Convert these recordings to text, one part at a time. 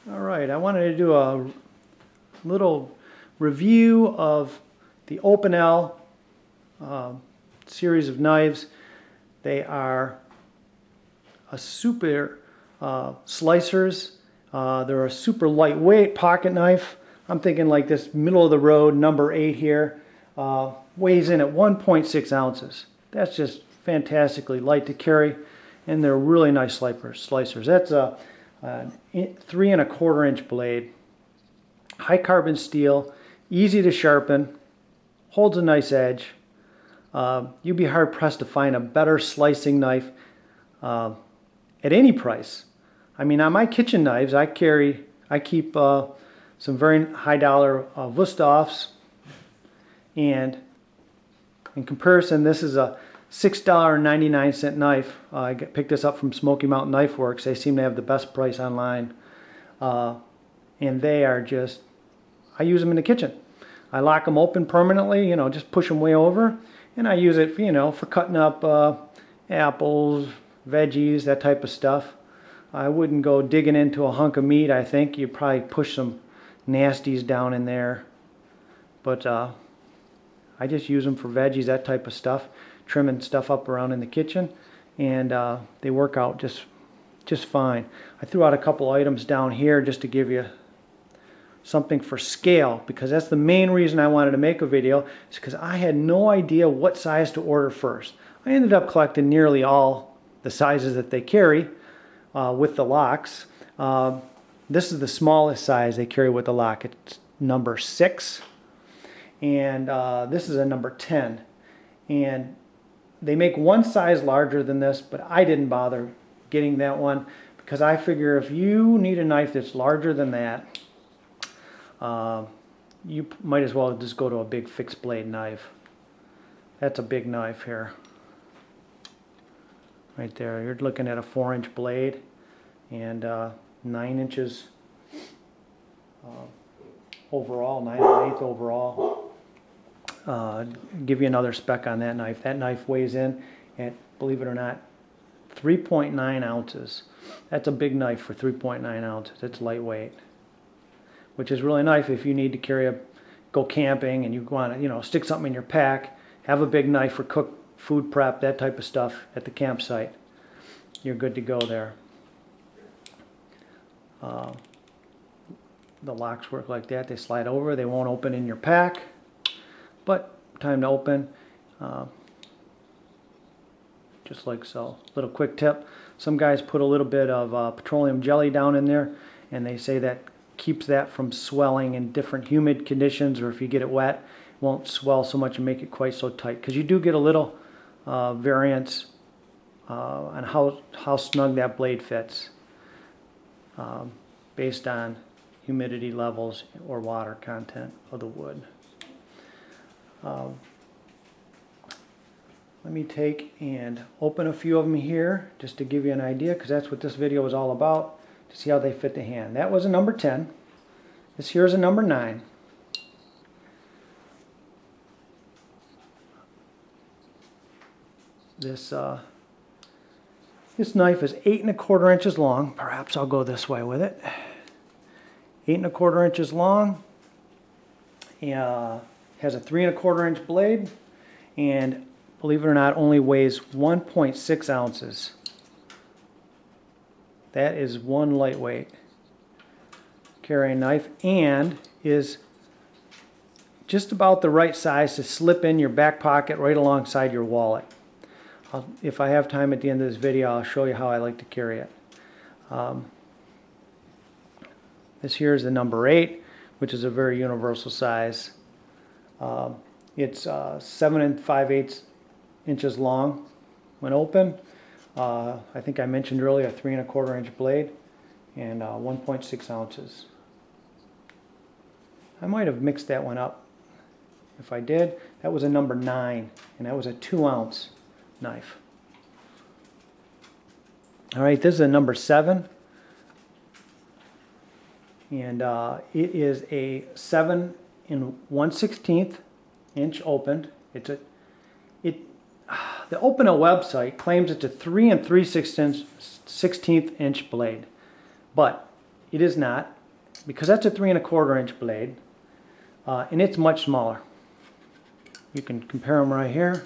Alright, I wanted to do a little review of the Opinel series of knives. They are a super slicers. They're a super lightweight pocket knife. I'm thinking like this middle of the road number 8 here. Weighs in at 1.6 ounces. That's just fantastically light to carry, and they're really nice slicers. That's a 3 1/4 inch blade, high carbon steel, easy to sharpen, holds a nice edge. You'd be hard pressed to find a better slicing knife at any price. I mean, on my kitchen knives, I keep some very high dollar Wusthoffs, and in comparison, this is a $6.99 knife. I picked this up from Smoky Mountain Knife Works. They seem to have the best price online. And they are just, I use them in the kitchen. I lock them open permanently, you know, just push them way over. And I use it, you know, for cutting up apples, veggies, that type of stuff. I wouldn't go digging into a hunk of meat, I think. You'd probably push some nasties down in there. But I just use them for veggies, that type of stuff. Trimming stuff up around in the kitchen, and they work out just fine. I threw out a couple items down here just to give you something for scale, because that's the main reason I wanted to make a video, is because I had no idea what size to order first. I ended up collecting nearly all the sizes that they carry with the locks. This is the smallest size they carry with the lock. It's number 6, and this is a number 10. And they make one size larger than this, but I didn't bother getting that one because I figure if you need a knife that's larger than that, you might as well just go to a big fixed blade knife. That's a big knife here. Right there. You're looking at a 4-inch blade and 9 inches overall, 9 1/8 overall. Give you another spec on that knife. That knife weighs in at, believe it or not, 3.9 ounces. That's a big knife for 3.9 ounces. It's lightweight, which is really nice if you need to go camping and you want to, you know, stick something in your pack. Have a big knife for food prep, that type of stuff at the campsite. You're good to go there. The locks work like that. They slide over. They won't open in your pack. But time to open, just like so. Little quick tip, some guys put a little bit of petroleum jelly down in there, and they say that keeps that from swelling in different humid conditions, or if you get it wet, it won't swell so much and make it quite so tight, because you do get a little variance on how snug that blade fits based on humidity levels or water content of the wood. Let me take and open a few of them here just to give you an idea, because that's what this video is all about, to see how they fit the hand. That was a number 10. This here is a number 9. This knife is 8 1/4 inches long. Perhaps I'll go this way with it. 8 1/4 inches long. Has a 3 1/4 inch blade, and believe it or not, only weighs 1.6 ounces. That is one lightweight carrying knife, and is just about the right size to slip in your back pocket right alongside your wallet. If I have time at the end of this video, I'll show you how I like to carry it. This here is the number 8, which is a very universal size. It's 7 5/8 inches long when open. I think I mentioned earlier a 3 1/4 inch blade, and 1.6 ounces. I might have mixed that one up. If I did, that was a number 9, and that was a 2-ounce knife. All right, this is a number 7. And it is a 7 1/16 inch opened. The Opinel website claims it's a 3 3/16 inch blade, but it is not, because that's a 3 1/4 inch blade, and it's much smaller. You can compare them right here.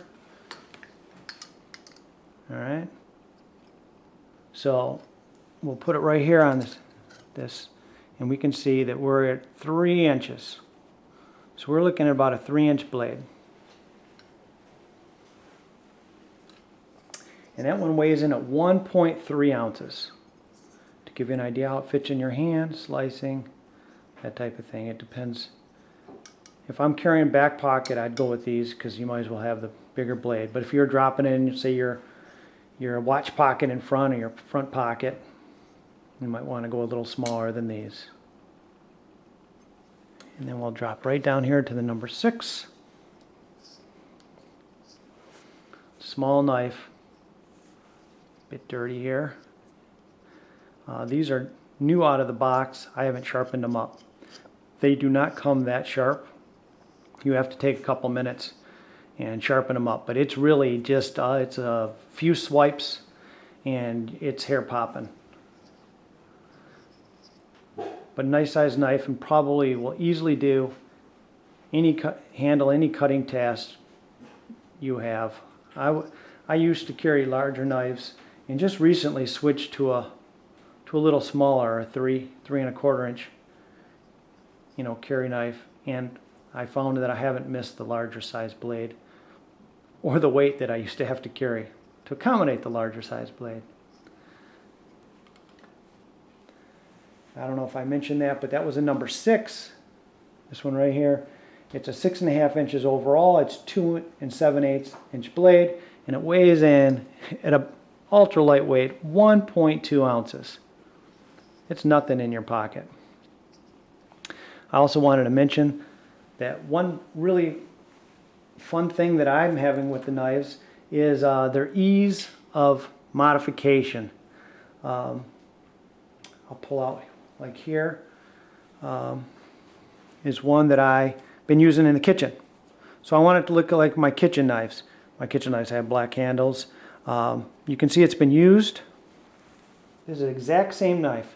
All right. So we'll put it right here on this, and we can see that we're at 3 inches. So we're looking at about a 3-inch blade. And that one weighs in at 1.3 ounces. To give you an idea how it fits in your hand, slicing, that type of thing. It depends. If I'm carrying back pocket, I'd go with these because you might as well have the bigger blade. But if you're dropping in, say your watch pocket in front or your front pocket, you might want to go a little smaller than these. And then we'll drop right down here to the number 6. Small knife. Bit dirty here. These are new out of the box. I haven't sharpened them up. They do not come that sharp. You have to take a couple minutes and sharpen them up. But it's really just, it's a few swipes and it's hair popping. But nice size knife, and probably will easily do handle any cutting task you have. I used to carry larger knives, and just recently switched to a little smaller, a 3 1/4 inch, carry knife, and I found that I haven't missed the larger size blade or the weight that I used to have to carry to accommodate the larger size blade. I don't know if I mentioned that, but that was a number 6. This one right here. It's a 6 1/2 inches overall. It's 2 7/8 inch blade, and it weighs in at a ultra lightweight 1.2 ounces. It's nothing in your pocket. I also wanted to mention that one really fun thing that I'm having with the knives is their ease of modification. I'll pull out like here is one that I've been using in the kitchen. So I want it to look like my kitchen knives. My kitchen knives have black handles. You can see it's been used. This is the exact same knife.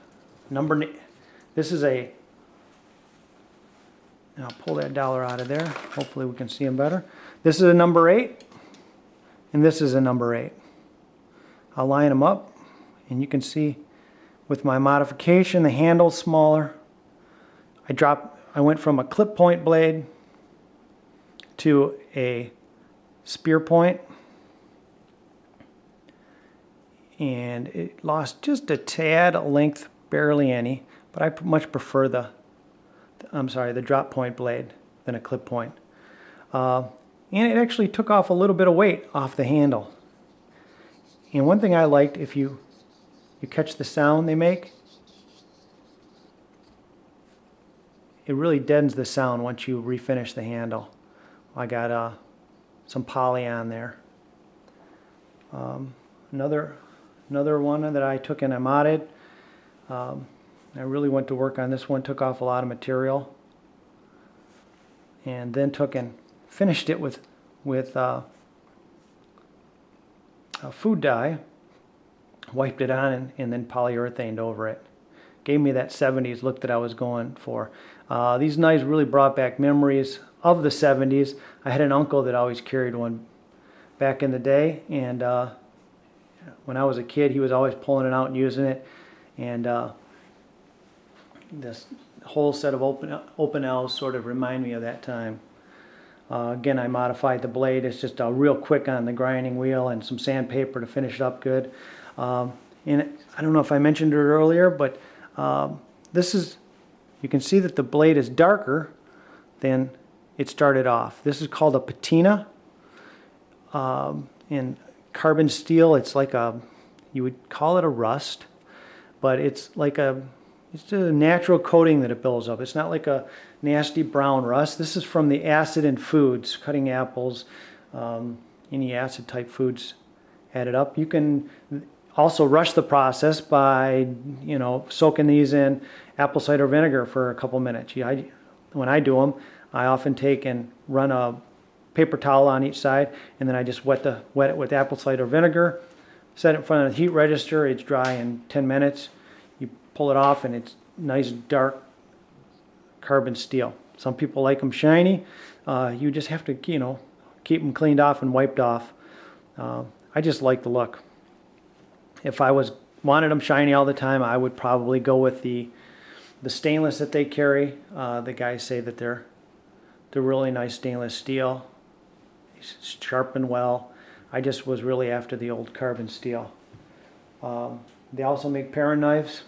This is a, and I'll pull that dollar out of there. Hopefully we can see them better. This is a number 8, and this is a number 8. I'll line them up, and you can see with my modification, the handle's smaller. I went from a clip point blade to a spear point, and it lost just a tad of length, barely any, but I much prefer the drop point blade than a clip point. And it actually took off a little bit of weight off the handle. And one thing I liked, if you catch the sound they make, it really deadens the sound once you refinish the handle. I got some poly on there. Another one that I took and I modded. I really went to work on this one, took off a lot of material, and then took and finished it with a food dye, wiped it on, and then polyurethaned over it. Gave me that 70s look that I was going for. These knives really brought back memories of the 70s. I had an uncle that always carried one back in the day, and when I was a kid, he was always pulling it out and using it, and this whole set of Opinels sort of remind me of that time. Again, I modified the blade. It's just real quick on the grinding wheel and some sandpaper to finish it up good. And I don't know if I mentioned it earlier, but you can see that the blade is darker than it started off. This is called a patina. In carbon steel, it's like you would call it a rust, but it's a natural coating that it builds up. It's not like a nasty brown rust. This is from the acid in foods, cutting apples, any acid type foods added up. You can also rush the process by soaking these in apple cider vinegar for a couple minutes. When I do them, I often take and run a paper towel on each side, and then I just wet it with apple cider vinegar, set it in front of the heat register. It's dry in 10 minutes. You pull it off, and it's nice dark carbon steel. Some people like them shiny. You just have to, keep them cleaned off and wiped off. I just like the look. If I wanted them shiny all the time, I would probably go with the stainless that they carry. The guys say that they're really nice stainless steel. It's sharpened well. I just was really after the old carbon steel. They also make paring knives.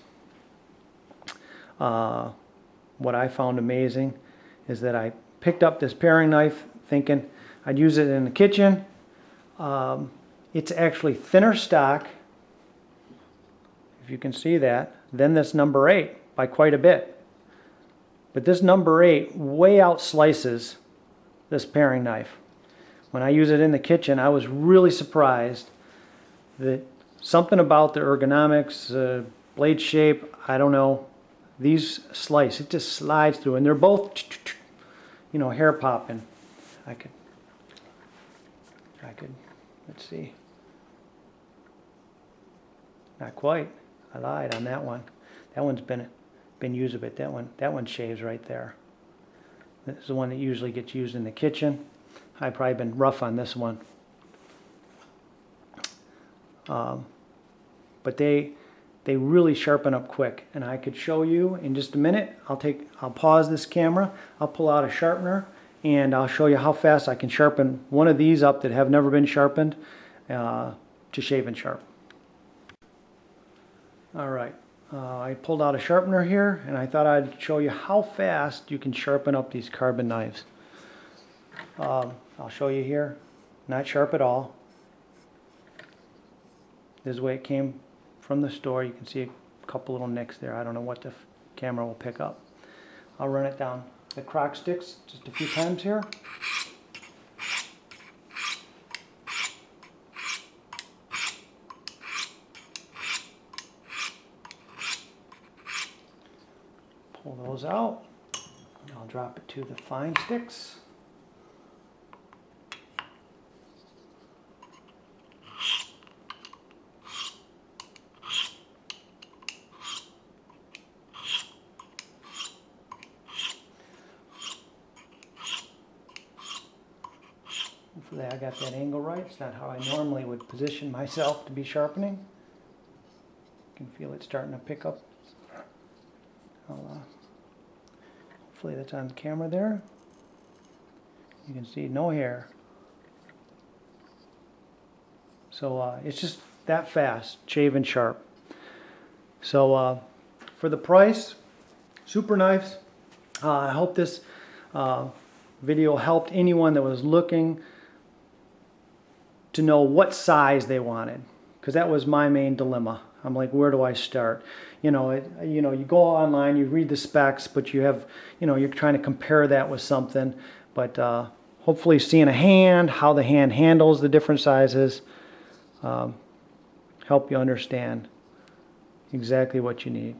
What I found amazing is that I picked up this paring knife thinking I'd use it in the kitchen. It's actually thinner stock, if you can see that, than this number 8 by quite a bit. But this number 8 way out slices this paring knife. When I use it in the kitchen, I was really surprised that something about the ergonomics, blade shape, I don't know, these slice, it just slides through, and they're both, hair popping. I could, let's see. Not quite. I lied on that one. That one's been used a bit. That one shaves right there. This is the one that usually gets used in the kitchen. I've probably been rough on this one. But they really sharpen up quick, and I could show you in just a minute. I'll pause this camera, I'll pull out a sharpener, and I'll show you how fast I can sharpen one of these up that have never been sharpened to shave and sharp. Alright, I pulled out a sharpener here, and I thought I'd show you how fast you can sharpen up these carbon knives. I'll show you here, not sharp at all. This is the way it came from the store. You can see a couple little nicks there. I don't know what the camera will pick up. I'll run it down the crock sticks just a few times here. Pull those out. I'll drop it to the fine sticks. Hopefully I got that angle right. It's not how I normally would position myself to be sharpening. You can feel it starting to pick up. Hopefully that's on the camera there. You can see no hair. So it's just that fast, shave and sharp. So for the price, super knives. I hope this video helped anyone that was looking to know what size they wanted, because that was my main dilemma. I'm like, where do I start? You go online, you read the specs, but you're trying to compare that with something. But hopefully seeing a hand, how the hand handles the different sizes, help you understand exactly what you need.